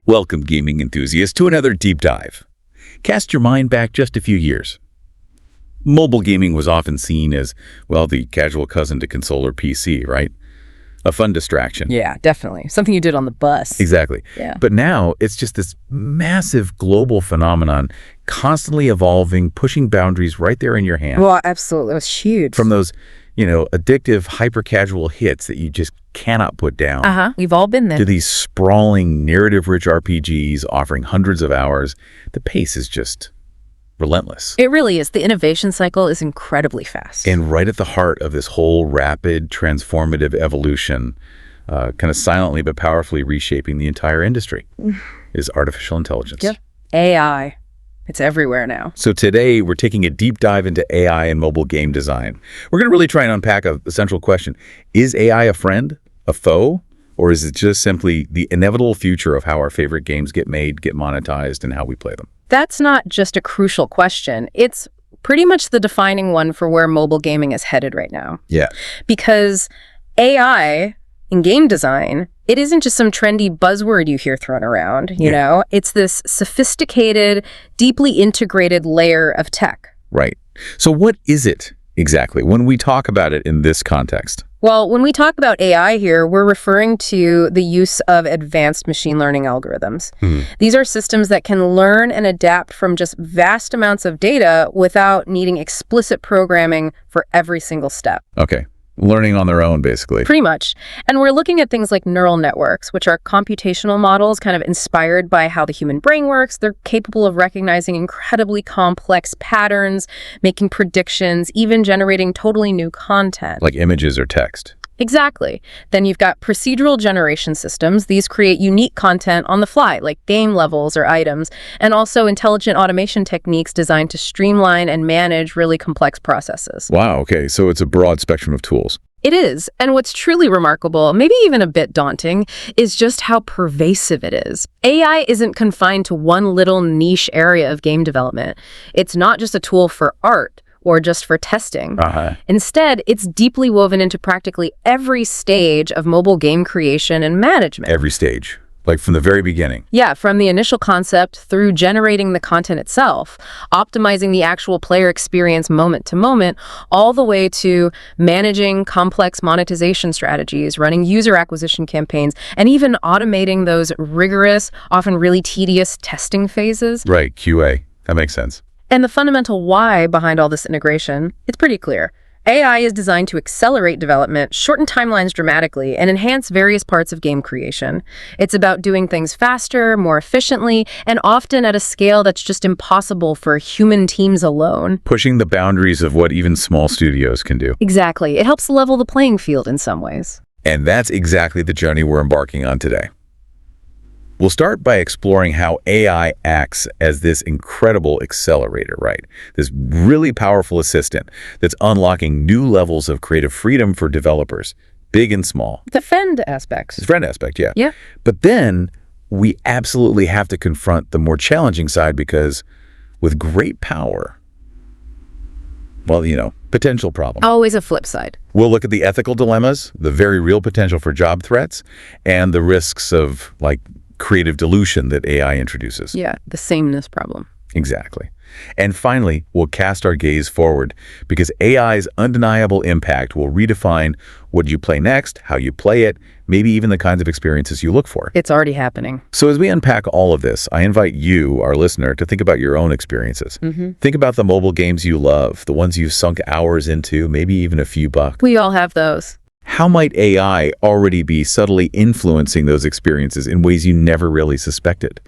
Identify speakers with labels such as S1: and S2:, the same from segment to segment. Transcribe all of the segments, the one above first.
S1: Welcome, gaming enthusiasts, to another deep dive. Cast your mind back just a few years. Mobile gaming was often seen as, well, the casual cousin to console or PC, right? A fun distraction.
S2: Yeah, definitely. Something you did on the bus.
S1: Exactly.
S2: Yeah.
S1: But now it's just this massive global phenomenon, constantly evolving, pushing boundaries right there in your hand.
S2: Well, absolutely. It was huge.
S1: From those, addictive, hyper-casual hits that you just cannot put down.
S2: We've all been there.
S1: To these sprawling, narrative-rich RPGs offering hundreds of hours, the pace is just relentless.
S2: It really is. The innovation cycle is incredibly fast.
S1: And right at the heart of this whole rapid, transformative evolution, kind of silently but powerfully reshaping the entire industry, is artificial intelligence.
S2: Yep. AI. It's everywhere now.
S1: So today, we're taking a deep dive into AI and mobile game design. We're going to really try and unpack a central question. Is AI a friend, a foe, or is it just simply the inevitable future of how our favorite games get made, get monetized, and how we play them?
S2: That's not just a crucial question. It's pretty much the defining one for where mobile gaming is headed right now.
S1: Yeah.
S2: Because AI in game design, it isn't just some trendy buzzword you hear thrown around, you know? It's this sophisticated, deeply integrated layer of tech.
S1: Right. So what is it exactly when we talk about it in this context?
S2: Well, when we talk about AI here, we're referring to the use of advanced machine learning algorithms. These are systems that can learn and adapt from just vast amounts of data without needing explicit programming for every single step.
S1: Okay. Learning on their own, basically.
S2: Pretty much. And we're looking at things like neural networks, which are computational models kind of inspired by how the human brain works. They're capable of recognizing incredibly complex patterns, making predictions, even generating totally new content.
S1: Like images or text.
S2: Exactly. Then you've got procedural generation systems. These create unique content on the fly, like game levels or items, and also intelligent automation techniques designed to streamline and manage really complex processes.
S1: Wow, okay, so it's a broad spectrum of tools.
S2: It is. And what's truly remarkable, maybe even a bit daunting, is just how pervasive it is. AI isn't confined to one little niche area of game development. It's not just a tool for art or just for testing. Instead, it's deeply woven into practically every stage of mobile game creation and management.
S1: Every stage, like from the very beginning.
S2: Yeah, from the initial concept through generating the content itself, optimizing the actual player experience moment to moment, all the way to managing complex monetization strategies, running user acquisition campaigns, and even automating those rigorous, often really tedious testing phases.
S1: Right, QA. That makes sense.
S2: And the fundamental why behind all this integration, it's pretty clear. AI is designed to accelerate development, shorten timelines dramatically, and enhance various parts of game creation. It's about doing things faster, more efficiently, and often at a scale that's just impossible for human teams alone.
S1: Pushing the boundaries of what even small studios can do.
S2: Exactly. It helps level the playing field in some ways.
S1: And that's exactly the journey we're embarking on today. We'll start by exploring how AI acts as this incredible accelerator, right? This really powerful assistant that's unlocking new levels of creative freedom for developers, big and small.
S2: The friend aspects.
S1: The friend aspect, yeah.
S2: Yeah.
S1: But then we absolutely have to confront the more challenging side because with great power, well, potential problems.
S2: Always a flip side.
S1: We'll look at the ethical dilemmas, the very real potential for job threats, and the risks of, creative dilution that AI introduces.
S2: Yeah, the sameness problem.
S1: Exactly. And finally, we'll cast our gaze forward because AI's undeniable impact will redefine what you play next, how you play it, maybe even the kinds of experiences you look for.
S2: It's already happening.
S1: So as we unpack all of this, I invite you, our listener, to think about your own experiences. Think about the mobile games you love, the ones you've sunk hours into, maybe even a few bucks.
S2: We all have those.
S1: How might AI already be subtly influencing those experiences in ways you never really suspected?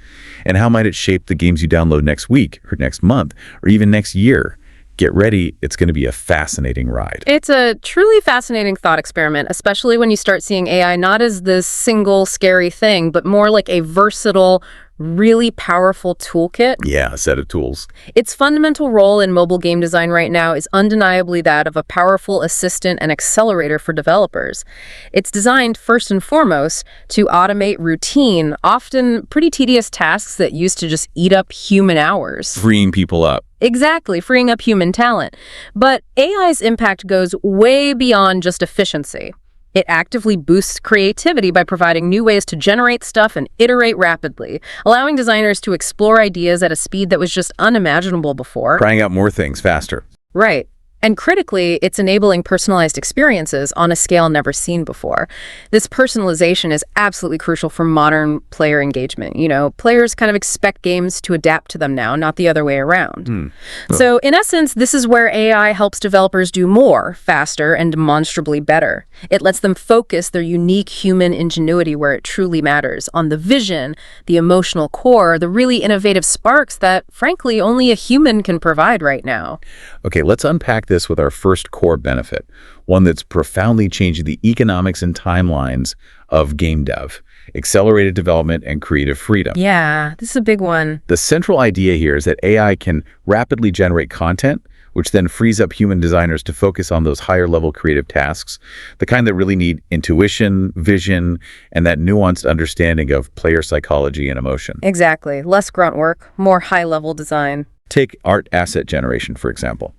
S1: And how might it shape the games you download next week or next month or even next year? Get ready, it's going to be a fascinating ride.
S2: It's a truly fascinating thought experiment, especially when you start seeing AI not as this single scary thing, but more like a versatile, really powerful toolkit.
S1: Yeah, a set of tools.
S2: Its fundamental role in mobile game design right now is undeniably that of a powerful assistant and accelerator for developers. It's designed first and foremost to automate routine, often pretty tedious tasks that used to just eat up human hours.
S1: Freeing people up.
S2: Exactly, freeing up human talent. But AI's impact goes way beyond just efficiency. It actively boosts creativity by providing new ways to generate stuff and iterate rapidly, allowing designers to explore ideas at a speed that was just unimaginable before.
S1: Trying out more things faster.
S2: Right. And critically, it's enabling personalized experiences on a scale never seen before. This personalization is absolutely crucial for modern player engagement. Players kind of expect games to adapt to them now, not the other way around. So in essence, this is where AI helps developers do more, faster, and demonstrably better. It lets them focus their unique human ingenuity where it truly matters, on the vision, the emotional core, the really innovative sparks that, frankly, only a human can provide right now.
S1: Okay, let's unpack this with our first core benefit, one that's profoundly changing the economics and timelines of game dev, accelerated development and creative freedom.
S2: Yeah, this is a big one.
S1: The central idea here is that AI can rapidly generate content, which then frees up human designers to focus on those higher-level creative tasks, the kind that really need intuition, vision, and that nuanced understanding of player psychology and emotion.
S2: Exactly. Less grunt work, more high-level design.
S1: Take art asset generation, for example.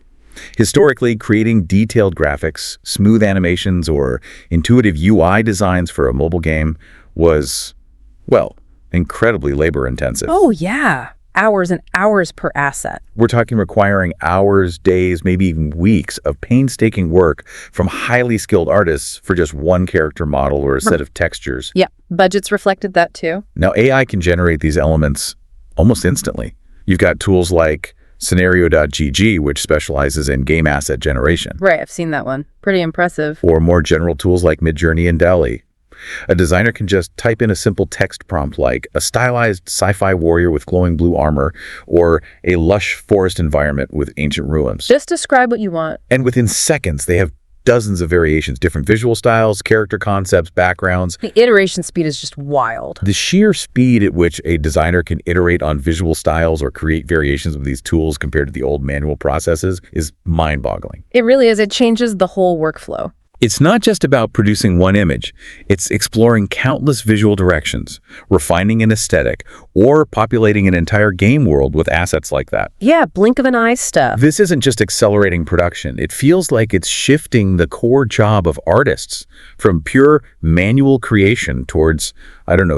S1: Historically, creating detailed graphics, smooth animations, or intuitive UI designs for a mobile game was, well, incredibly labor-intensive.
S2: Oh, yeah. Hours and hours per asset.
S1: We're talking requiring hours, days, maybe even weeks of painstaking work from highly skilled artists for just one character model or a set of textures.
S2: Yeah, budgets reflected that too.
S1: Now, AI can generate these elements almost instantly. You've got tools like Scenario.gg, which specializes in game asset generation.
S2: Right, I've seen that one. Pretty impressive.
S1: Or more general tools like Midjourney and DALL-E. A designer can just type in a simple text prompt like a stylized sci-fi warrior with glowing blue armor or a lush forest environment with ancient ruins.
S2: Just describe what you want.
S1: And within seconds, they have dozens of variations, different visual styles, character concepts, backgrounds.
S2: The iteration speed is just wild.
S1: The sheer speed at which a designer can iterate on visual styles or create variations of these tools compared to the old manual processes is mind-boggling.
S2: It really is. It changes the whole workflow.
S1: It's not just about producing one image. It's exploring countless visual directions, refining an aesthetic, or populating an entire game world with assets like that.
S2: Yeah, blink of an eye stuff.
S1: This isn't just accelerating production. It feels like it's shifting the core job of artists from pure manual creation towards,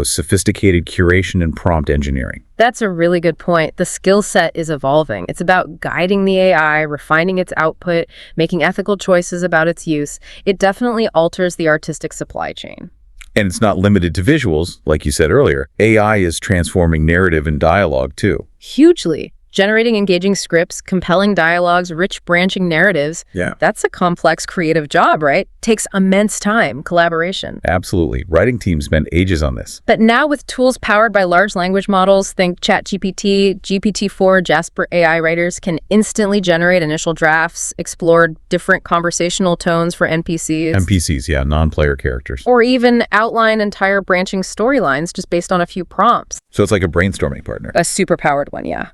S1: sophisticated curation and prompt engineering.
S2: That's a really good point. The skill set is evolving. It's about guiding the AI, refining its output, making ethical choices about its use. It definitely alters the artistic supply chain.
S1: And it's not limited to visuals, like you said earlier. AI is transforming narrative and dialogue, too.
S2: Hugely. Generating engaging scripts, compelling dialogues, rich branching narratives.
S1: Yeah.
S2: That's a complex creative job, right? Takes immense time, collaboration.
S1: Absolutely. Writing teams spend ages on this.
S2: But now with tools powered by large language models, think ChatGPT, GPT-4, Jasper AI writers can instantly generate initial drafts, explore different conversational tones for NPCs.
S1: NPCs, yeah, non-player characters.
S2: Or even outline entire branching storylines just based on a few prompts.
S1: So it's like a brainstorming partner.
S2: A super-powered one, yeah.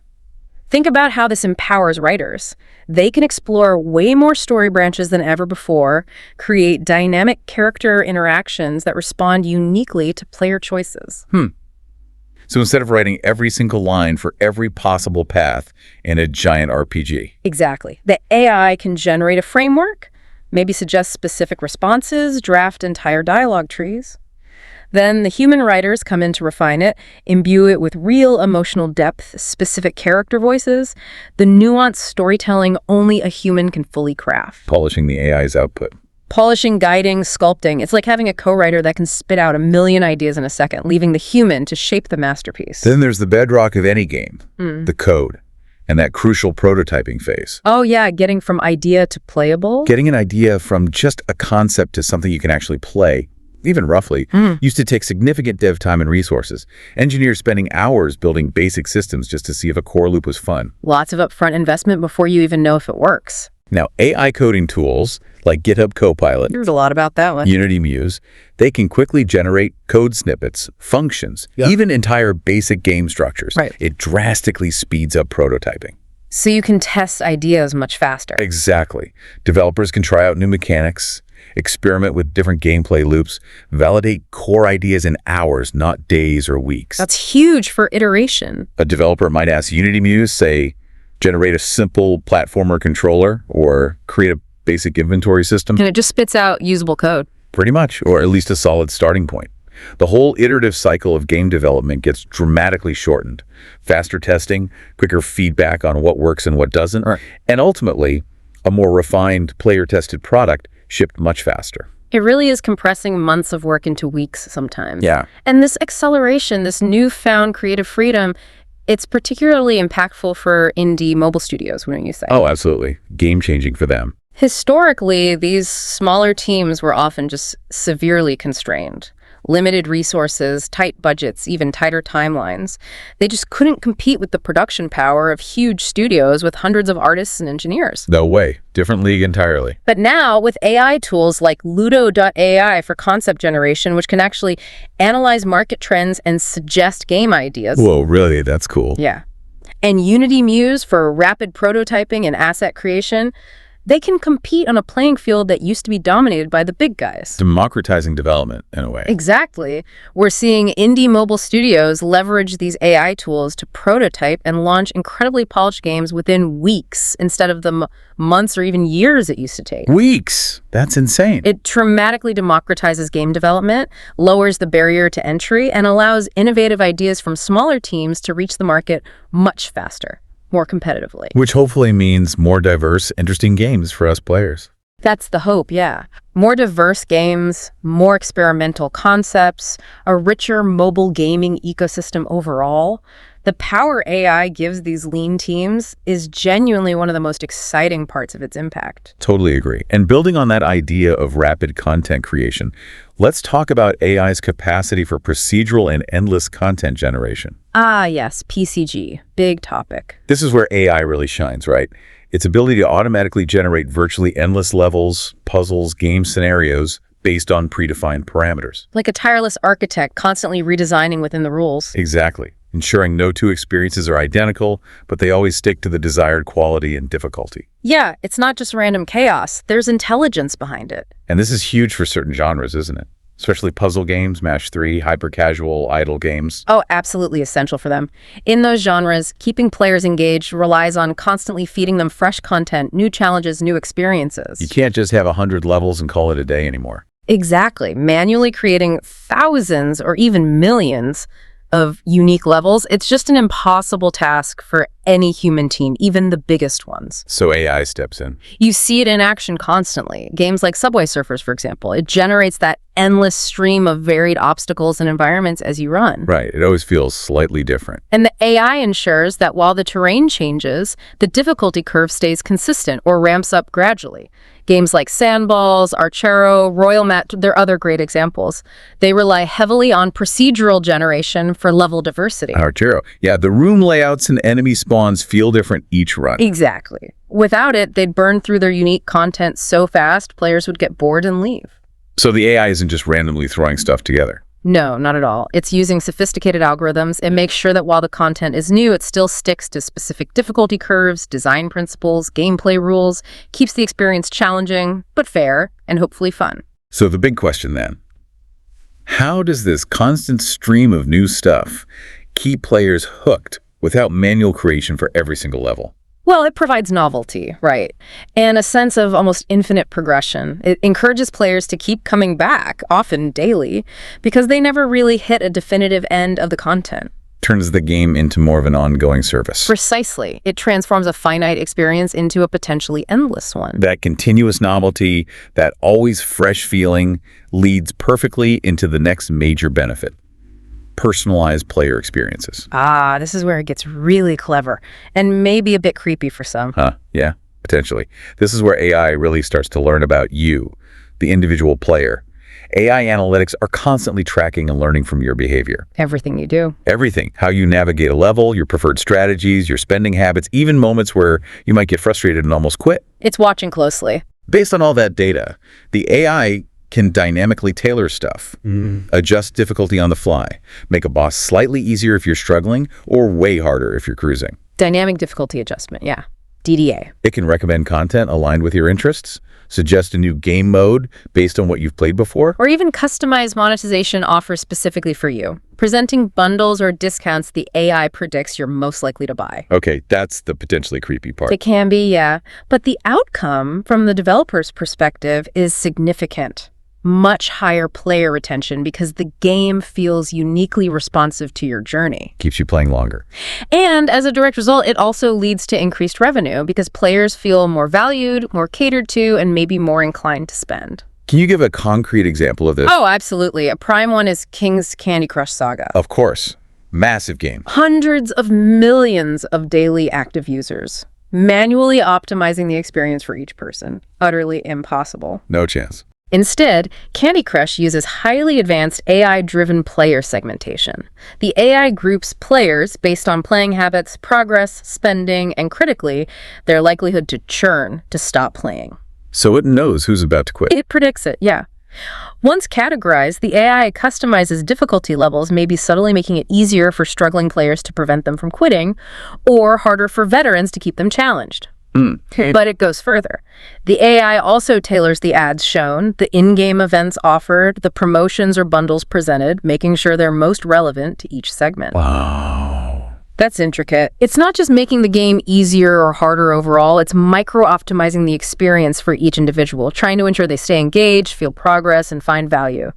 S2: Think about how this empowers writers. They can explore way more story branches than ever before, create dynamic character interactions that respond uniquely to player choices.
S1: So instead of writing every single line for every possible path in a giant RPG.
S2: Exactly. The AI can generate a framework, maybe suggest specific responses, draft entire dialogue trees. Then the human writers come in to refine it, imbue it with real emotional depth, specific character voices, the nuanced storytelling only a human can fully craft.
S1: Polishing the AI's output.
S2: Polishing, guiding, sculpting. It's like having a co-writer that can spit out a million ideas in a second, leaving the human to shape the masterpiece.
S1: Then there's the bedrock of any game, the code, and that crucial prototyping phase.
S2: Oh yeah, getting from idea to playable.
S1: Getting an idea from just a concept to something you can actually play, even roughly, used to take significant dev time and resources. Engineers spending hours building basic systems just to see if a core loop was fun.
S2: Lots of upfront investment before you even know if it works.
S1: Now, AI coding tools like GitHub Copilot,
S2: There's a lot about that one.
S1: Unity Muse, they can quickly generate code snippets, functions, even entire basic game structures.
S2: Right.
S1: It drastically speeds up prototyping.
S2: So you can test ideas much faster.
S1: Exactly. Developers can try out new mechanics, experiment with different gameplay loops, validate core ideas in hours, not days or weeks.
S2: That's huge for iteration.
S1: A developer might ask Unity Muse, say, generate a simple platformer controller or create a basic inventory system.
S2: And it just spits out usable code.
S1: Pretty much, or at least a solid starting point. The whole iterative cycle of game development gets dramatically shortened. Faster testing, quicker feedback on what works and what doesn't,
S3: Right.
S1: and ultimately, a more refined, player-tested product shipped much faster.
S2: It really is compressing months of work into weeks sometimes.
S3: Yeah.
S2: And this acceleration, this newfound creative freedom, it's particularly impactful for indie mobile studios, wouldn't you say?
S1: Oh, absolutely. Game-changing for them.
S2: Historically, these smaller teams were often just severely constrained. Limited resources, tight budgets, even tighter timelines. They just couldn't compete with the production power of huge studios with hundreds of artists and engineers.
S1: No way. Different league entirely.
S2: But now, with AI tools like Ludo.ai for concept generation, which can actually analyze market trends and suggest game ideas.
S1: Whoa, really? That's cool.
S2: Yeah. And Unity Muse for rapid prototyping and asset creation, they can compete on a playing field that used to be dominated by the big guys.
S1: Democratizing development, in a way.
S2: Exactly. We're seeing indie mobile studios leverage these AI tools to prototype and launch incredibly polished games within weeks instead of the months or even years it used to take.
S1: Weeks! That's insane.
S2: It dramatically democratizes game development, lowers the barrier to entry, and allows innovative ideas from smaller teams to reach the market much faster, more competitively.
S1: Which hopefully means more diverse, interesting games for us players.
S2: That's the hope, yeah. More diverse games, more experimental concepts, a richer mobile gaming ecosystem overall. The power AI gives these lean teams is genuinely one of the most exciting parts of its impact.
S1: Totally agree. And building on that idea of rapid content creation, let's talk about AI's capacity for procedural and endless content generation.
S2: Ah, yes, PCG. Big topic.
S1: This is where AI really shines, right? Its ability to automatically generate virtually endless levels, puzzles, game scenarios based on predefined parameters.
S2: Like a tireless architect constantly redesigning within the rules.
S1: Exactly. Ensuring no two experiences are identical, but they always stick to the desired quality and difficulty.
S2: Yeah, it's not just random chaos. There's intelligence behind it.
S1: And this is huge for certain genres, isn't it? Especially puzzle games, Match 3, hyper-casual, idle games.
S2: Oh, absolutely essential for them. In those genres, keeping players engaged relies on constantly feeding them fresh content, new challenges, new experiences.
S1: You can't just have 100 levels and call it a day anymore.
S2: Exactly. Manually creating thousands or even millions of unique levels, it's just an impossible task for any human team, even the biggest ones.
S1: So AI steps in.
S2: You see it in action constantly. Games like Subway Surfers, for example, it generates that endless stream of varied obstacles and environments as you run.
S1: Right. It always feels slightly different.
S2: And the AI ensures that while the terrain changes, the difficulty curve stays consistent or ramps up gradually. Games like Sandballs, Archero, Royal Mat, they're other great examples. They rely heavily on procedural generation for level diversity.
S1: Archero. Yeah, the room layouts and enemy spawns feel different each run.
S2: Exactly. Without it, they'd burn through their unique content so fast, players would get bored and leave.
S1: So the AI isn't just randomly throwing stuff together.
S2: No, not at all. It's using sophisticated algorithms. It makes sure that while the content is new, it still sticks to specific difficulty curves, design principles, gameplay rules, keeps the experience challenging, but fair, and hopefully fun.
S1: So the big question then, how does this constant stream of new stuff keep players hooked without manual creation for every single level?
S2: Well, it provides novelty, right? And a sense of almost infinite progression. It encourages players to keep coming back, often daily, because they never really hit a definitive end of the content.
S1: Turns the game into more of an ongoing service.
S2: Precisely. It transforms a finite experience into a potentially endless one.
S1: That continuous novelty, that always fresh feeling, leads perfectly into the next major benefit: personalized player experiences.
S2: Ah, this is where it gets really clever, and maybe a bit creepy for some.
S1: Yeah, potentially. This is where AI really starts to learn about you, the individual player. AI analytics are constantly tracking and learning from your behavior.
S2: Everything you do.
S1: Everything. How you navigate a level, your preferred strategies, your spending habits, even moments where you might get frustrated and almost quit.
S2: It's watching closely.
S1: Based on all that data, the AI can dynamically tailor stuff, adjust difficulty on the fly, make a boss slightly easier if you're struggling, or way harder if you're cruising.
S2: Dynamic difficulty adjustment, yeah. DDA.
S1: It can recommend content aligned with your interests, suggest a new game mode based on what you've played before,
S2: Or even customize monetization offers specifically for you. Presenting bundles or discounts the AI predicts you're most likely to buy.
S1: Okay, that's the potentially creepy part.
S2: It can be, yeah. But the outcome from the developer's perspective is significant. much higher player retention because the game feels uniquely responsive to your journey.
S1: Keeps you playing longer.
S2: And as a direct result, it also leads to increased revenue because players feel more valued, more catered to, and maybe more inclined to spend.
S1: Can you give a concrete example of this?
S2: Oh, absolutely. A prime one is King's Candy Crush Saga.
S1: Of course. Massive game.
S2: Hundreds of millions of daily active users. Manually optimizing the experience for each person. Utterly impossible.
S1: No chance.
S2: Instead, Candy Crush uses highly advanced AI-driven player segmentation. The AI groups players based on playing habits, progress, spending, and critically, their likelihood to churn, to stop playing.
S1: So it knows who's about to quit.
S2: It predicts it, yeah. Once categorized, the AI customizes difficulty levels, maybe subtly making it easier for struggling players to prevent them from quitting, or harder for veterans to keep them challenged. But it goes further. The AI also tailors the ads shown, the in-game events offered, the promotions or bundles presented, making sure they're most relevant to each segment.
S1: Wow.
S2: That's intricate. It's not just making the game easier or harder overall, it's micro-optimizing the experience for each individual, trying to ensure they stay engaged, feel progress, and find value.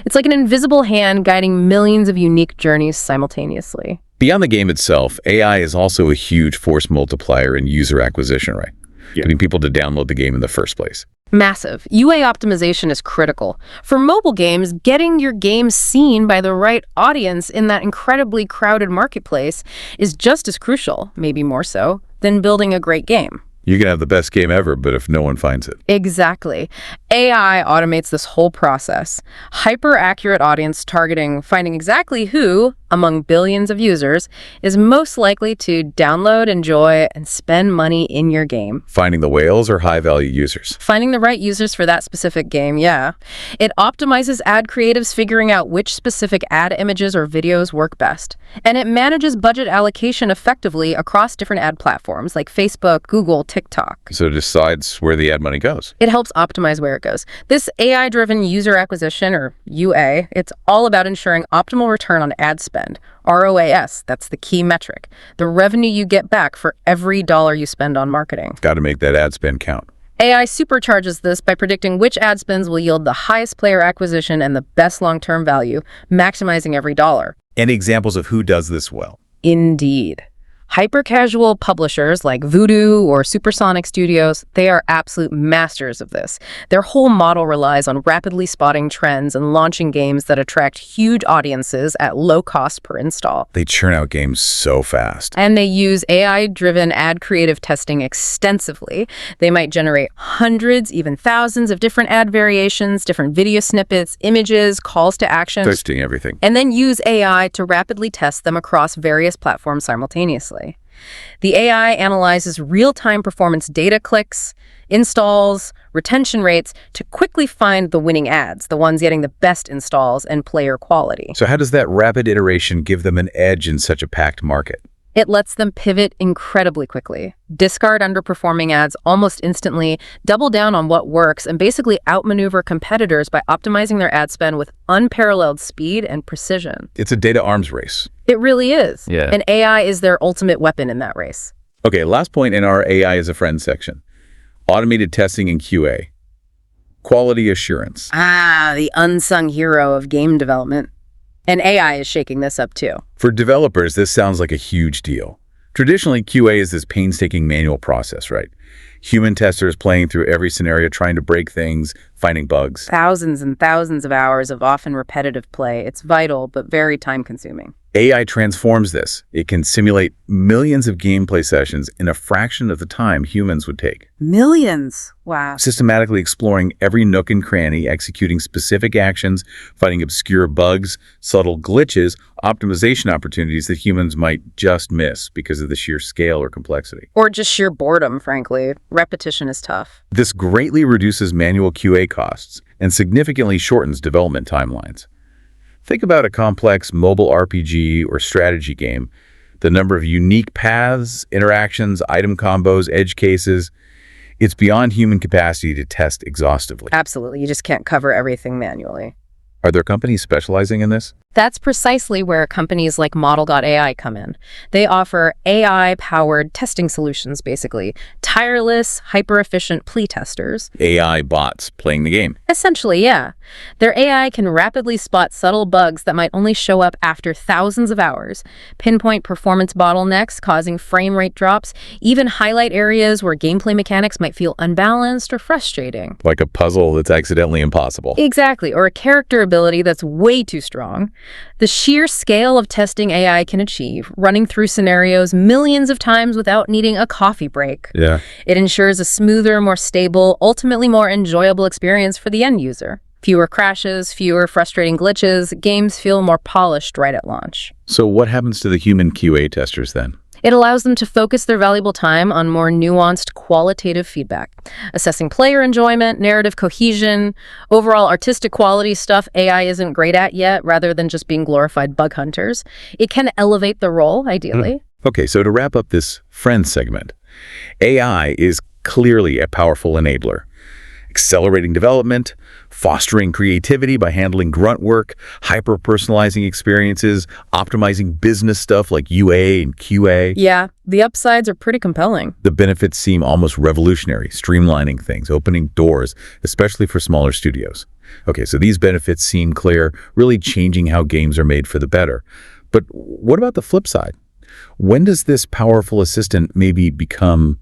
S2: It's like an invisible hand guiding millions of unique journeys simultaneously.
S1: Beyond the game itself, AI is also a huge force multiplier in user acquisition, right? Getting people to download the game in the first place.
S2: Massive. UA optimization is critical. For mobile games, getting your game seen by the right audience in that incredibly crowded marketplace is just as crucial, maybe more so, than building a great game.
S1: You can have the best game ever, but if no one finds it.
S2: Exactly. AI automates this whole process. Hyper-accurate audience targeting, finding exactly who, among billions of users, is most likely to download, enjoy, and spend money in your game.
S1: Finding the whales or high-value users.
S2: Finding the right users for that specific game, yeah. It optimizes ad creatives, figuring out which specific ad images or videos work best. And it manages budget allocation effectively across different ad platforms like Facebook, Google, TikTok.
S1: So it decides where the ad money goes.
S2: It helps optimize where it goes. This AI-driven user acquisition, or UA, it's all about ensuring optimal return on ad spend. ROAS, that's the key metric. The revenue you get back for every dollar you spend on marketing.
S1: Got to make that ad spend count.
S2: AI supercharges this by predicting which ad spends will yield the highest player acquisition and the best long-term value, maximizing every dollar.
S1: Any examples of who does this well?
S2: Indeed. Hyper-casual publishers like Voodoo or Supersonic Studios, they are absolute masters of this. Their whole model relies on rapidly spotting trends and launching games that attract huge audiences at low cost per install.
S1: They churn out games so fast.
S2: And they use AI-driven ad creative testing extensively. They might generate hundreds, even thousands of different ad variations, different video snippets, images, calls to action.
S1: Testing everything.
S2: And then use AI to rapidly test them across various platforms simultaneously. The AI analyzes real-time performance data, clicks, installs, retention rates to quickly find the winning ads, the ones getting the best installs and player quality.
S1: So how does that rapid iteration give them an edge in such a packed market?
S2: It lets them pivot incredibly quickly, discard underperforming ads almost instantly, double down on what works, and basically outmaneuver competitors by optimizing their ad spend with unparalleled speed and precision.
S1: It's a data arms race.
S2: It really is.
S1: Yeah.
S2: And AI is their ultimate weapon in that race.
S1: Okay, last point in our AI as a friend section. Automated testing and QA. Quality assurance.
S2: The unsung hero of game development. And AI is shaking this up too.
S1: For developers, this sounds like a huge deal. Traditionally, QA is this painstaking manual process, right? Human testers playing through every scenario, trying to break things, finding bugs.
S2: Thousands and thousands of hours of often repetitive play. It's vital, but very time-consuming.
S1: AI transforms this. It can simulate millions of gameplay sessions in a fraction of the time humans would take.
S2: Millions? Wow.
S1: Systematically exploring every nook and cranny, executing specific actions, finding obscure bugs, subtle glitches, optimization opportunities that humans might just miss because of the sheer scale or complexity.
S2: Or just sheer boredom, frankly. Repetition is tough.
S1: This greatly reduces manual QA costs and significantly shortens development timelines. Think about a complex mobile RPG or strategy game. The number of unique paths, interactions, item combos, edge cases, it's beyond human capacity to test exhaustively.
S2: Absolutely. You just can't cover everything manually.
S1: Are there companies specializing in this?
S2: That's precisely where companies like Model.ai come in. They offer AI-powered testing solutions, basically. Tireless, hyper-efficient playtesters.
S1: AI bots playing the game.
S2: Essentially, yeah. Their AI can rapidly spot subtle bugs that might only show up after thousands of hours, pinpoint performance bottlenecks causing frame rate drops, even highlight areas where gameplay mechanics might feel unbalanced or frustrating.
S1: Like a puzzle that's accidentally impossible.
S2: Exactly, or a character ability that's way too strong. The sheer scale of testing AI can achieve, running through scenarios millions of times without needing a coffee break.
S1: Yeah.
S2: It ensures a smoother, more stable, ultimately more enjoyable experience for the end user. Fewer crashes, fewer frustrating glitches, games feel more polished right at launch.
S1: So what happens to the human QA testers then?
S2: It allows them to focus their valuable time on more nuanced, qualitative feedback, assessing player enjoyment, narrative cohesion, overall artistic quality stuff AI isn't great at yet, rather than just being glorified bug hunters. It can elevate the role, ideally.
S1: Okay, so to wrap up this friend segment, AI is clearly a powerful enabler, accelerating development, fostering creativity by handling grunt work, hyper-personalizing experiences, optimizing business stuff like UA and QA.
S2: Yeah, the upsides are pretty compelling.
S1: The benefits seem almost revolutionary, streamlining things, opening doors, especially for smaller studios. Okay, so these benefits seem clear, really changing how games are made for the better. But what about the flip side? When does this powerful assistant maybe become,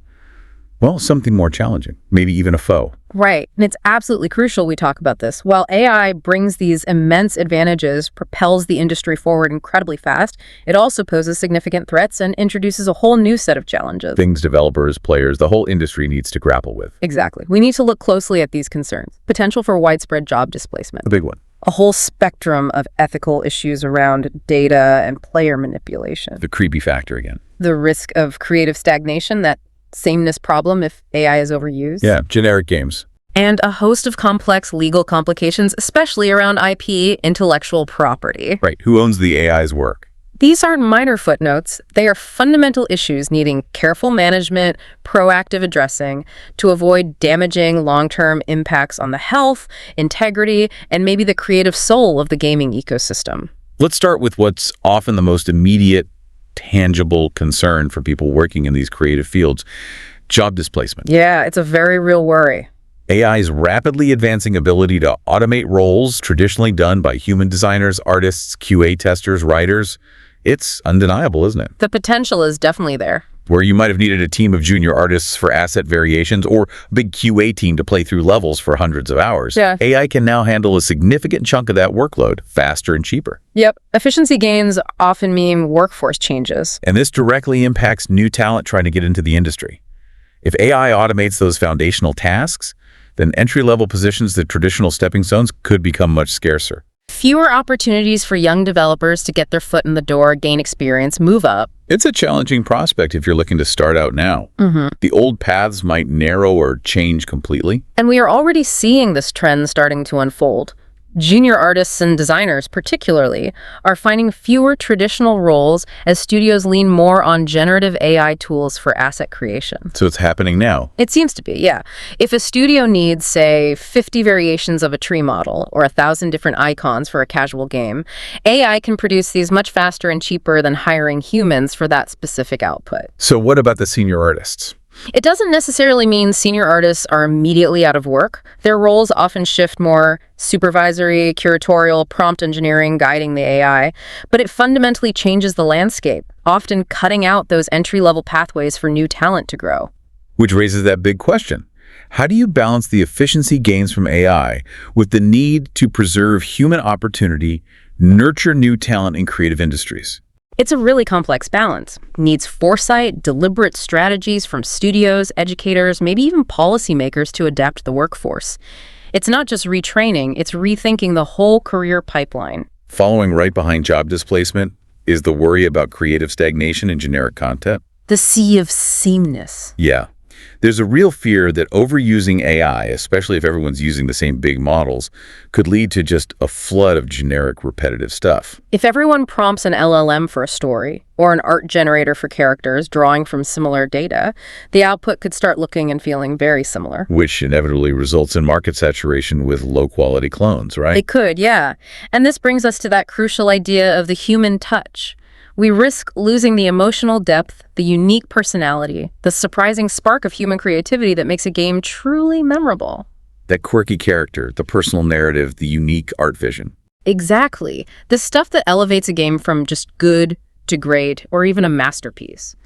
S1: well, something more challenging, maybe even a foe?
S2: Right, and it's absolutely crucial we talk about this. While AI brings these immense advantages, propels the industry forward incredibly fast, it also poses significant threats and introduces a whole new set of challenges.
S1: Things developers, players, the whole industry needs to grapple with.
S2: Exactly. We need to look closely at these concerns. Potential for widespread job displacement.
S1: A big one.
S2: A whole spectrum of ethical issues around data and player manipulation.
S1: The creepy factor again.
S2: The risk of creative stagnation, that sameness problem if AI is overused.
S1: Yeah, generic games.
S2: And a host of complex legal complications, especially around IP, intellectual property.
S1: Right, who owns the AI's work?
S2: These aren't minor footnotes. They are fundamental issues needing careful management, proactive addressing to avoid damaging long-term impacts on the health, integrity, and maybe the creative soul of the gaming ecosystem.
S1: Let's start with what's often the most immediate, tangible concern for people working in these creative fields: job displacement.
S2: Yeah, it's a very real worry.
S1: AI's rapidly advancing ability to automate roles traditionally done by human designers, artists, QA testers, writers, it's undeniable, isn't it?
S2: The potential is definitely there.
S1: Where you might have needed a team of junior artists for asset variations or a big QA team to play through levels for hundreds of hours,
S2: Yeah.
S1: AI can now handle a significant chunk of that workload faster and cheaper.
S2: Yep. Efficiency gains often mean workforce changes.
S1: And this directly impacts new talent trying to get into the industry. If AI automates those foundational tasks, then entry-level positions, the traditional stepping stones, could become much scarcer.
S2: Fewer opportunities for young developers to get their foot in the door, gain experience, move up.
S1: It's a challenging prospect if you're looking to start out now. The old paths might narrow or change completely.
S2: And we are already seeing this trend starting to unfold. Junior artists and designers, particularly, are finding fewer traditional roles as studios lean more on generative AI tools for asset creation.
S1: So it's happening now.
S2: It seems to be, yeah. If a studio needs, say, 50 variations of a tree model or 1,000 different icons for a casual game, AI can produce these much faster and cheaper than hiring humans for that specific output.
S1: So what about the senior artists?
S2: It doesn't necessarily mean senior artists are immediately out of work. Their roles often shift more supervisory, curatorial, prompt engineering, guiding the AI, but it fundamentally changes the landscape, often cutting out those entry-level pathways for new talent to grow.
S1: Which raises that big question. How do you balance the efficiency gains from AI with the need to preserve human opportunity, nurture new talent in creative industries?
S2: It's a really complex balance. Needs foresight, deliberate strategies from studios, educators, maybe even policymakers to adapt the workforce. It's not just retraining, it's rethinking the whole career pipeline.
S1: Following right behind job displacement is the worry about creative stagnation and generic content.
S2: The sea of sameness.
S1: Yeah. There's a real fear that overusing AI, especially if everyone's using the same big models, could lead to just a flood of generic, repetitive stuff.
S2: If everyone prompts an LLM for a story, or an art generator for characters drawing from similar data, the output could start looking and feeling very similar.
S1: Which inevitably results in market saturation with low-quality clones, right?
S2: It could, yeah. And this brings us to that crucial idea of the human touch. We risk losing the emotional depth, the unique personality, the surprising spark of human creativity that makes a game truly memorable.
S1: That quirky character, the personal narrative, the unique art vision.
S2: Exactly. The stuff that elevates a game from just good to great or even a masterpiece.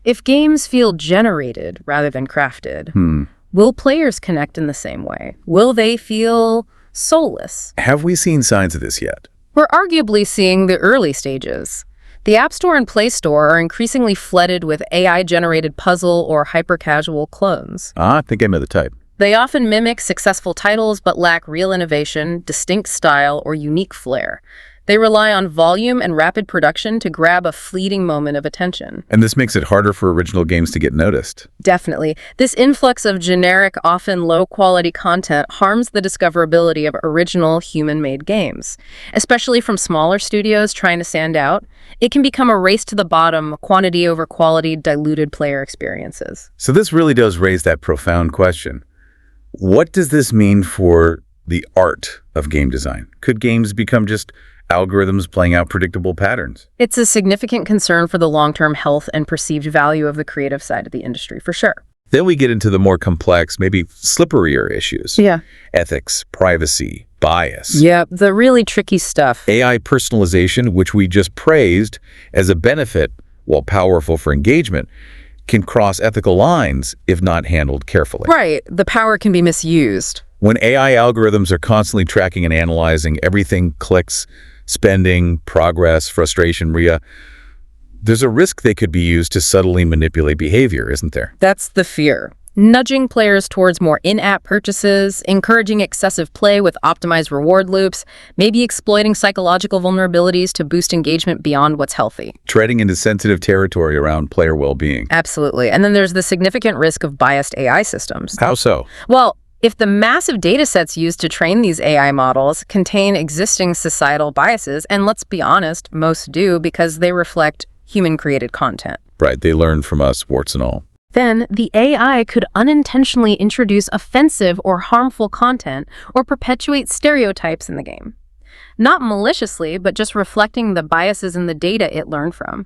S2: If games feel generated rather than crafted, will players connect in the same way? Will they feel soulless?
S1: Have we seen signs of this yet?
S2: We're arguably seeing the early stages. The App Store and Play Store are increasingly flooded with AI-generated puzzle or hyper-casual clones.
S1: I think I know the type.
S2: They often mimic successful titles but lack real innovation, distinct style, or unique flair. They rely on volume and rapid production to grab a fleeting moment of attention.
S1: And this makes it harder for original games to get noticed.
S2: Definitely. This influx of generic, often low-quality content harms the discoverability of original human-made games. Especially from smaller studios trying to stand out, it can become a race to the bottom, quantity over quality, diluted player experiences.
S1: So this really does raise that profound question. What does this mean for the art of game design? Could games become just algorithms playing out predictable patterns?
S2: It's a significant concern for the long-term health and perceived value of the creative side of the industry, for sure.
S1: Then we get into the more complex, maybe slipperier issues.
S2: Yeah.
S1: Ethics, privacy, bias.
S2: Yeah, the really tricky stuff.
S1: AI personalization, which we just praised as a benefit, while powerful for engagement, can cross ethical lines if not handled carefully.
S2: Right. The power can be misused.
S1: When AI algorithms are constantly tracking and analyzing everything, clicks, spending, progress, frustration, there's a risk they could be used to subtly manipulate behavior, isn't there?
S2: That's the fear. Nudging players towards more in-app purchases, encouraging excessive play with optimized reward loops, maybe exploiting psychological vulnerabilities to boost engagement beyond what's healthy.
S1: Treading into sensitive territory around player well-being.
S2: Absolutely. And then there's the significant risk of biased AI systems.
S1: How so?
S2: Well, if the massive data sets used to train these AI models contain existing societal biases, and let's be honest, most do because they reflect human-created content.
S1: Right, they learn from us, warts and all.
S2: Then the AI could unintentionally introduce offensive or harmful content or perpetuate stereotypes in the game. Not maliciously, but just reflecting the biases in the data it learned from,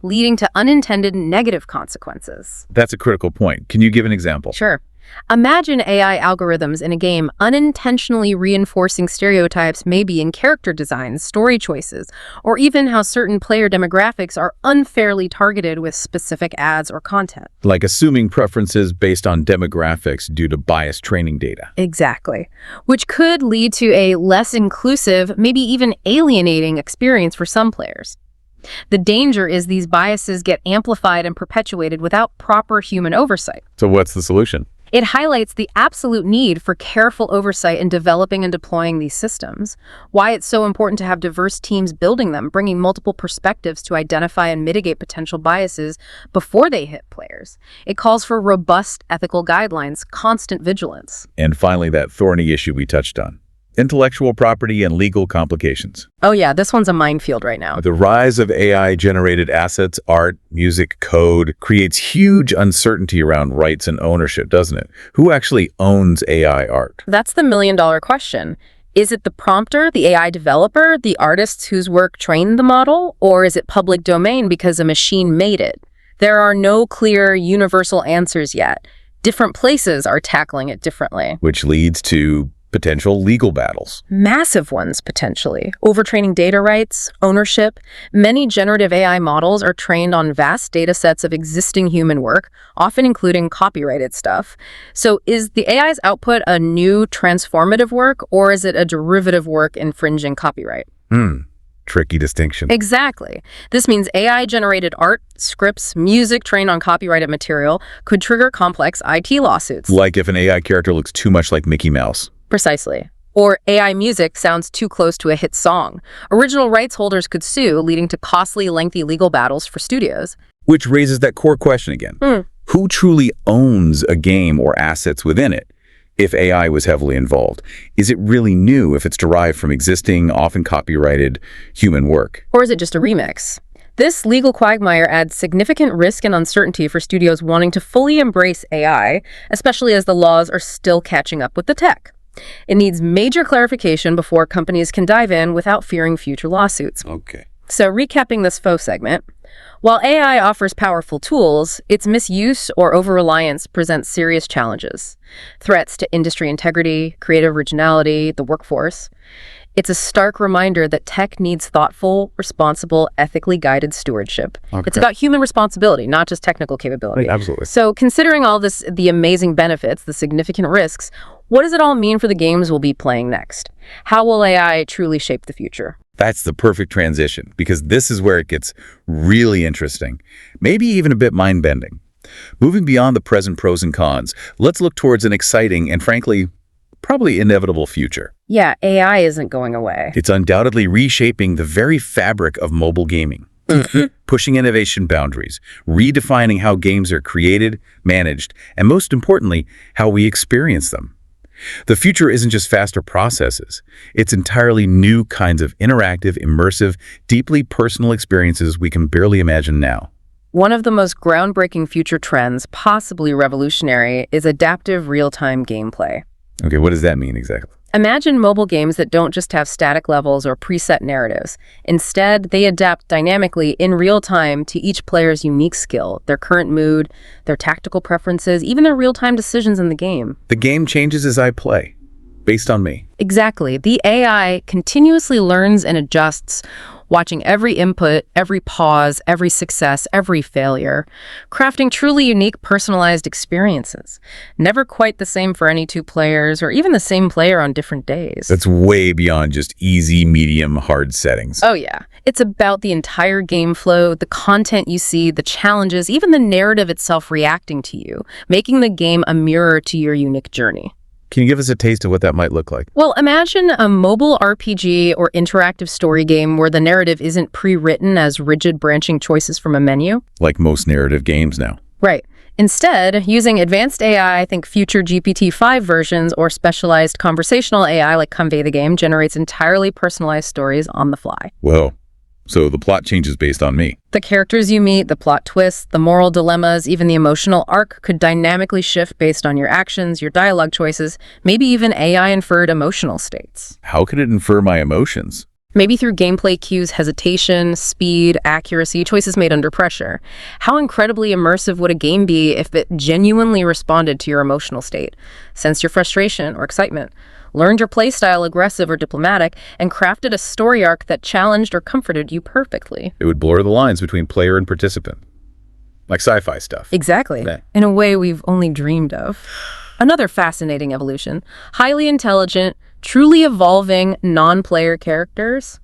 S2: leading to unintended negative consequences.
S1: That's a critical point. Can you give an example?
S2: Sure. Imagine AI algorithms in a game unintentionally reinforcing stereotypes maybe in character designs, story choices, or even how certain player demographics are unfairly targeted with specific ads or content.
S1: Like assuming preferences based on demographics due to biased training data.
S2: Exactly. Which could lead to a less inclusive, maybe even alienating experience for some players. The danger is these biases get amplified and perpetuated without proper human oversight.
S1: So what's the solution?
S2: It highlights the absolute need for careful oversight in developing and deploying these systems, why it's so important to have diverse teams building them, bringing multiple perspectives to identify and mitigate potential biases before they hit players. It calls for robust ethical guidelines, constant vigilance.
S1: And finally, that thorny issue we touched on. Intellectual property and legal complications.
S2: Oh yeah, this one's a minefield right now.
S1: The rise of AI-generated assets, art, music, code, creates huge uncertainty around rights and ownership, doesn't it? Who actually owns AI art?
S2: That's the million-dollar question. Is it the prompter, the AI developer, the artists whose work trained the model, or is it public domain because a machine made it? There are no clear, universal answers yet. Different places are tackling it differently.
S1: Which leads to potential legal battles.
S2: Massive ones, potentially. Overtraining data rights, ownership. Many generative AI models are trained on vast data sets of existing human work, often including copyrighted stuff. So is the AI's output a new transformative work, or is it a derivative work infringing copyright?
S1: Tricky distinction.
S2: Exactly. This means AI-generated art, scripts, music trained on copyrighted material could trigger complex IT lawsuits.
S1: Like if an AI character looks too much like Mickey Mouse.
S2: Precisely. Or AI music sounds too close to a hit song. Original rights holders could sue, leading to costly, lengthy legal battles for studios.
S1: Which raises that core question again. Who truly owns a game or assets within it if AI was heavily involved? Is it really new if it's derived from existing, often copyrighted human work?
S2: Or is it just a remix? This legal quagmire adds significant risk and uncertainty for studios wanting to fully embrace AI, especially as the laws are still catching up with the tech. It needs major clarification before companies can dive in without fearing future lawsuits.
S1: Okay.
S2: So recapping this faux segment, while AI offers powerful tools, its misuse or over-reliance presents serious challenges. Threats to industry integrity, creative originality, the workforce. It's a stark reminder that tech needs thoughtful, responsible, ethically guided stewardship.
S1: Okay.
S2: It's about human responsibility, not just technical capability.
S1: Absolutely.
S2: So considering all this, the amazing benefits, the significant risks, what does it all mean for the games we'll be playing next? How will AI truly shape the future?
S1: That's the perfect transition, because this is where it gets really interesting, maybe even a bit mind-bending. Moving beyond the present pros and cons, let's look towards an exciting and, frankly, probably inevitable future.
S2: Yeah, AI isn't going away.
S1: It's undoubtedly reshaping the very fabric of mobile gaming, pushing innovation boundaries, redefining how games are created, managed, and most importantly, how we experience them. The future isn't just faster processes. It's entirely new kinds of interactive, immersive, deeply personal experiences we can barely imagine now.
S2: One of the most groundbreaking future trends, possibly revolutionary, is adaptive real-time gameplay.
S1: Okay, what does that mean exactly?
S2: Imagine mobile games that don't just have static levels or preset narratives. Instead, they adapt dynamically in real time to each player's unique skill, their current mood, their tactical preferences, even their real-time decisions in the game.
S1: The game changes as I play, based on me.
S2: Exactly. The AI continuously learns and adjusts, watching every input, every pause, every success, every failure, crafting truly unique, personalized experiences. Never quite the same for any two players, or even the same player on different days.
S1: That's way beyond just easy, medium, hard settings.
S2: Oh yeah. It's about the entire game flow, the content you see, the challenges, even the narrative itself reacting to you, making the game a mirror to your unique journey.
S1: Can you give us a taste of what that might look like?
S2: Well, imagine a mobile RPG or interactive story game where the narrative isn't pre-written as rigid branching choices from a menu.
S1: Like most narrative games now.
S2: Right. Instead, using advanced AI, think future GPT-5 versions, or specialized conversational AI like Convey the Game generates entirely personalized stories on the fly.
S1: Whoa. So the plot changes based on me.
S2: The characters you meet, the plot twists, the moral dilemmas, even the emotional arc could dynamically shift based on your actions, your dialogue choices, maybe even AI-inferred emotional states.
S1: How could it infer my emotions?
S2: Maybe through gameplay cues, hesitation, speed, accuracy, choices made under pressure. How incredibly immersive would a game be if it genuinely responded to your emotional state, sensed your frustration or excitement, learned your playstyle aggressive or diplomatic, and crafted a story arc that challenged or comforted you perfectly?
S1: It would blur the lines between player and participant. Like sci-fi stuff.
S2: Exactly.
S1: Yeah.
S2: In a way we've only dreamed of. Another fascinating evolution. Highly intelligent, truly evolving non-player characters.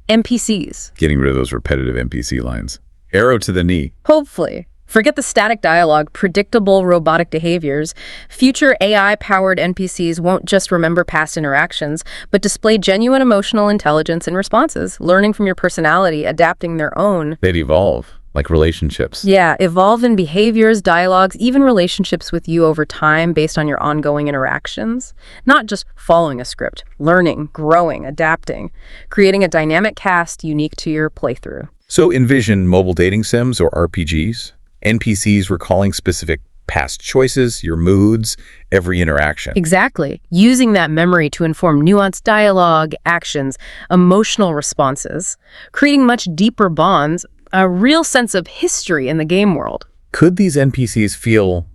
S2: NPCs.
S1: Getting rid of those repetitive NPC lines. Arrow to the knee.
S2: Hopefully. Forget the static dialogue, predictable robotic behaviors. Future AI-powered NPCs won't just remember past interactions, but display genuine emotional intelligence and responses, learning from your personality, adapting their own.
S1: They'd evolve, like relationships.
S2: Yeah, evolve in behaviors, dialogues, even relationships with you over time based on your ongoing interactions. Not just following a script, learning, growing, adapting, creating a dynamic cast unique to your playthrough.
S1: So envision mobile dating sims or RPGs. NPCs recalling specific past choices, your moods, every interaction.
S2: Exactly. Using that memory to inform nuanced dialogue, actions, emotional responses, creating much deeper bonds, a real sense of history in the game world.
S1: Could these NPCs feel,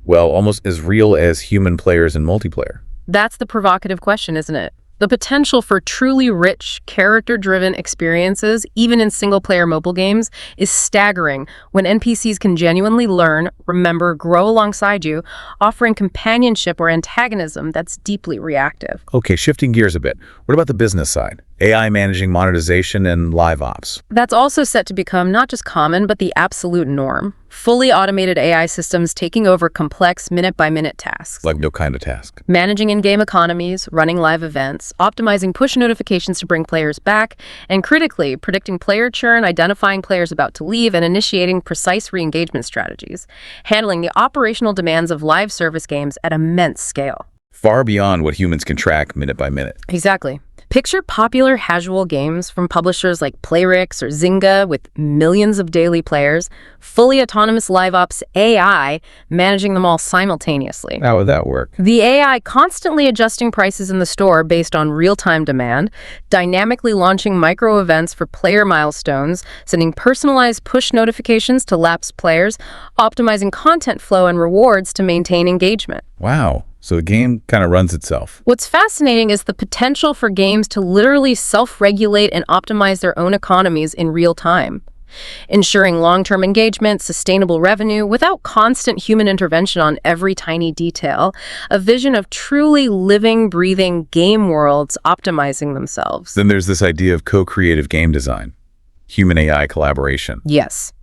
S1: well, almost as real as human players in multiplayer?
S2: That's the provocative question, isn't it? The potential for truly rich, character-driven experiences, even in single-player mobile games, is staggering when NPCs can genuinely learn, remember, grow alongside you, offering companionship or antagonism that's deeply reactive.
S1: Okay, shifting gears a bit. What about the business side? AI managing monetization and live ops.
S2: That's also set to become not just common, but the absolute norm. Fully automated AI systems taking over complex minute-by-minute tasks.
S1: Like no kind of task.
S2: Managing in-game economies, running live events, optimizing push notifications to bring players back, and critically, predicting player churn, identifying players about to leave, and initiating precise re-engagement strategies. Handling the operational demands of live service games at immense scale.
S1: Far beyond what humans can track minute by minute.
S2: Exactly. Picture popular casual games from publishers like Playrix or Zynga with millions of daily players, fully autonomous live ops AI managing them all simultaneously.
S1: How would that work?
S2: The AI constantly adjusting prices in the store based on real-time demand, dynamically launching micro-events for player milestones, sending personalized push notifications to lapsed players, optimizing content flow and rewards to maintain engagement.
S1: Wow. So the game kind of runs itself.
S2: What's fascinating is the potential for games to literally self-regulate and optimize their own economies in real time, ensuring long-term engagement, sustainable revenue, without constant human intervention on every tiny detail, a vision of truly living, breathing game worlds optimizing themselves.
S1: Then there's this idea of co-creative game design, human-AI collaboration.
S2: Yes.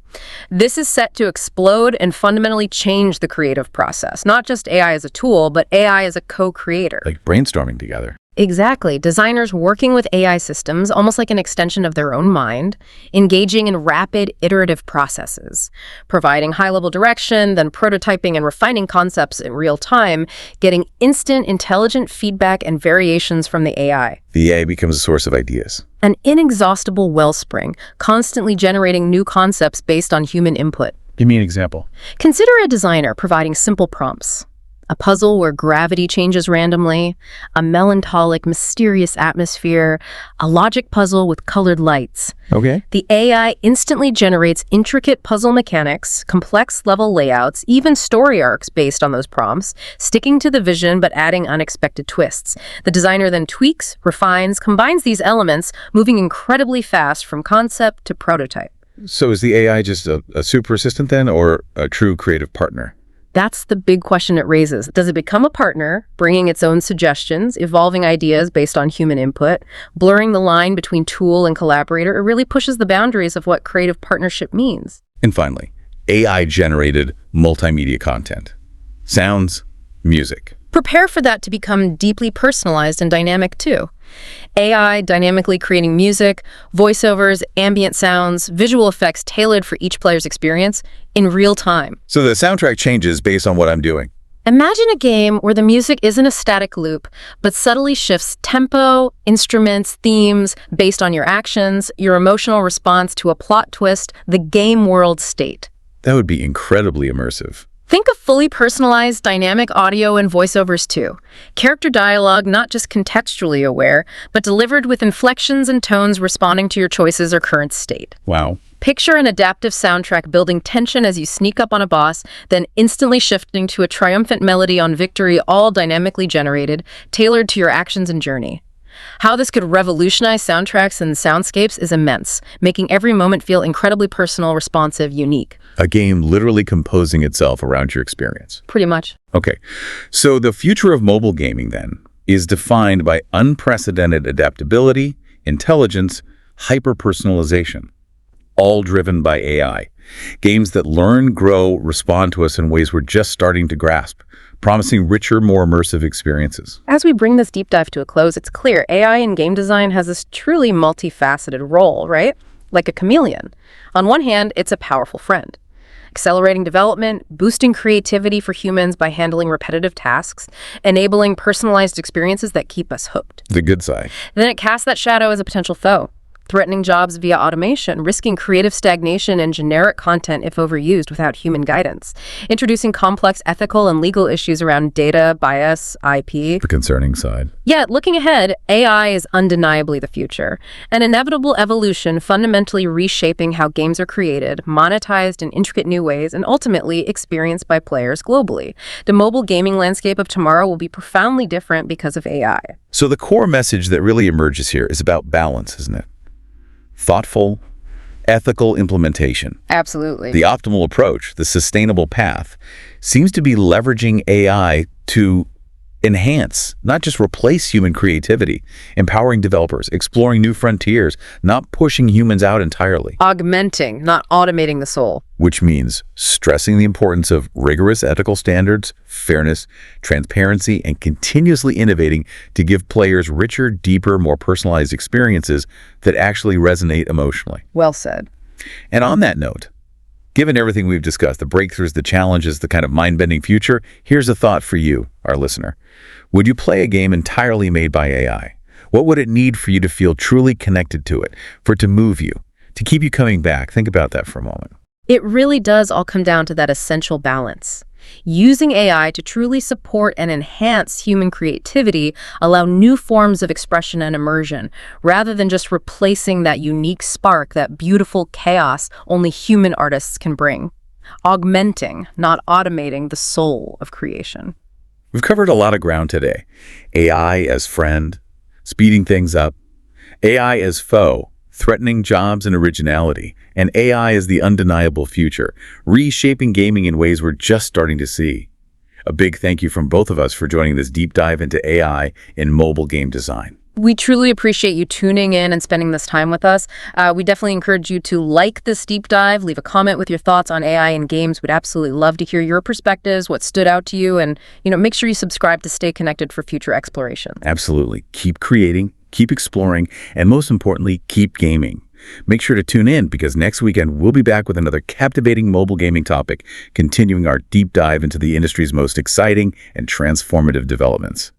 S2: This is set to explode and fundamentally change the creative process. Not just AI as a tool, but AI as a co-creator.
S1: Like brainstorming together.
S2: Exactly. Designers working with AI systems, almost like an extension of their own mind, engaging in rapid, iterative processes, providing high-level direction, then prototyping and refining concepts in real time, getting instant, intelligent feedback and variations from the AI.
S1: The AI becomes a source of ideas.
S2: An inexhaustible wellspring, constantly generating new concepts based on human input.
S1: Give me an example.
S2: Consider a designer providing simple prompts. A puzzle where gravity changes randomly, a melancholic, mysterious atmosphere, a logic puzzle with colored lights.
S1: Okay.
S2: The AI instantly generates intricate puzzle mechanics, complex level layouts, even story arcs based on those prompts, sticking to the vision but adding unexpected twists. The designer then tweaks, refines, combines these elements, moving incredibly fast from concept to prototype.
S1: So is the AI just a super assistant then, or a true creative partner?
S2: That's the big question it raises. Does it become a partner, bringing its own suggestions, evolving ideas based on human input, blurring the line between tool and collaborator? It really pushes the boundaries of what creative partnership means.
S1: And finally, AI-generated multimedia content. Sounds, music.
S2: Prepare for that to become deeply personalized and dynamic too. AI dynamically creating music, voiceovers, ambient sounds, visual effects tailored for each player's experience in real time.
S1: So the soundtrack changes based on what I'm doing.
S2: Imagine a game where the music isn't a static loop, but subtly shifts tempo, instruments, themes based on your actions, your emotional response to a plot twist, the game world state.
S1: That would be incredibly immersive.
S2: Think of fully personalized dynamic audio and voiceovers too. Character dialogue not just contextually aware, but delivered with inflections and tones responding to your choices or current state.
S1: Wow.
S2: Picture an adaptive soundtrack building tension as you sneak up on a boss, then instantly shifting to a triumphant melody on victory, all dynamically generated, tailored to your actions and journey. How this could revolutionize soundtracks and soundscapes is immense, making every moment feel incredibly personal, responsive, unique.
S1: A game literally composing itself around your experience.
S2: Pretty much.
S1: Okay, so the future of mobile gaming then is defined by unprecedented adaptability, intelligence, hyper-personalization, all driven by AI. Games that learn, grow, respond to us in ways we're just starting to grasp, promising richer, more immersive experiences.
S2: As we bring this deep dive to a close, it's clear AI in game design has this truly multifaceted role, right? Like a chameleon. On one hand, it's a powerful friend, accelerating development, boosting creativity for humans by handling repetitive tasks, enabling personalized experiences that keep us hooked.
S1: The good side.
S2: Then it casts that shadow as a potential foe, threatening jobs via automation, risking creative stagnation and generic content if overused without human guidance, introducing complex ethical and legal issues around data, bias, IP.
S1: The concerning side.
S2: Yet, looking ahead, AI is undeniably the future, an inevitable evolution fundamentally reshaping how games are created, monetized in intricate new ways, and ultimately experienced by players globally. The mobile gaming landscape of tomorrow will be profoundly different because of AI.
S1: So the core message that really emerges here is about balance, isn't it? Thoughtful, ethical implementation.
S2: Absolutely.
S1: The optimal approach, the sustainable path, seems to be leveraging AI to enhance, not just replace human creativity, empowering developers, exploring new frontiers, not pushing humans out entirely.
S2: Augmenting, not automating the soul.
S1: Which means stressing the importance of rigorous ethical standards, fairness, transparency, and continuously innovating to give players richer, deeper, more personalized experiences that actually resonate emotionally.
S2: Well said.
S1: And on that note, given everything we've discussed, the breakthroughs, the challenges, the kind of mind-bending future, here's a thought for you, our listener. Would you play a game entirely made by AI? What would it need for you to feel truly connected to it, for it to move you, to keep you coming back? Think about that for a moment.
S2: It really does all come down to that essential balance. Using AI to truly support and enhance human creativity, allow new forms of expression and immersion, rather than just replacing that unique spark, that beautiful chaos only human artists can bring. Augmenting, not automating, the soul of creation.
S1: We've covered a lot of ground today. AI as friend, speeding things up. AI as foe, threatening jobs and originality. And AI as the undeniable future, reshaping gaming in ways we're just starting to see. A big thank you from both of us for joining this deep dive into AI in mobile game design.
S2: We truly appreciate you tuning in and spending this time with us. We definitely encourage you to like this deep dive, leave a comment with your thoughts on AI in games. We'd absolutely love to hear your perspectives, what stood out to you, and make sure you subscribe to stay connected for future exploration.
S1: Absolutely. Keep creating, keep exploring, and most importantly, keep gaming. Make sure to tune in because next weekend we'll be back with another captivating mobile gaming topic, continuing our deep dive into the industry's most exciting and transformative developments.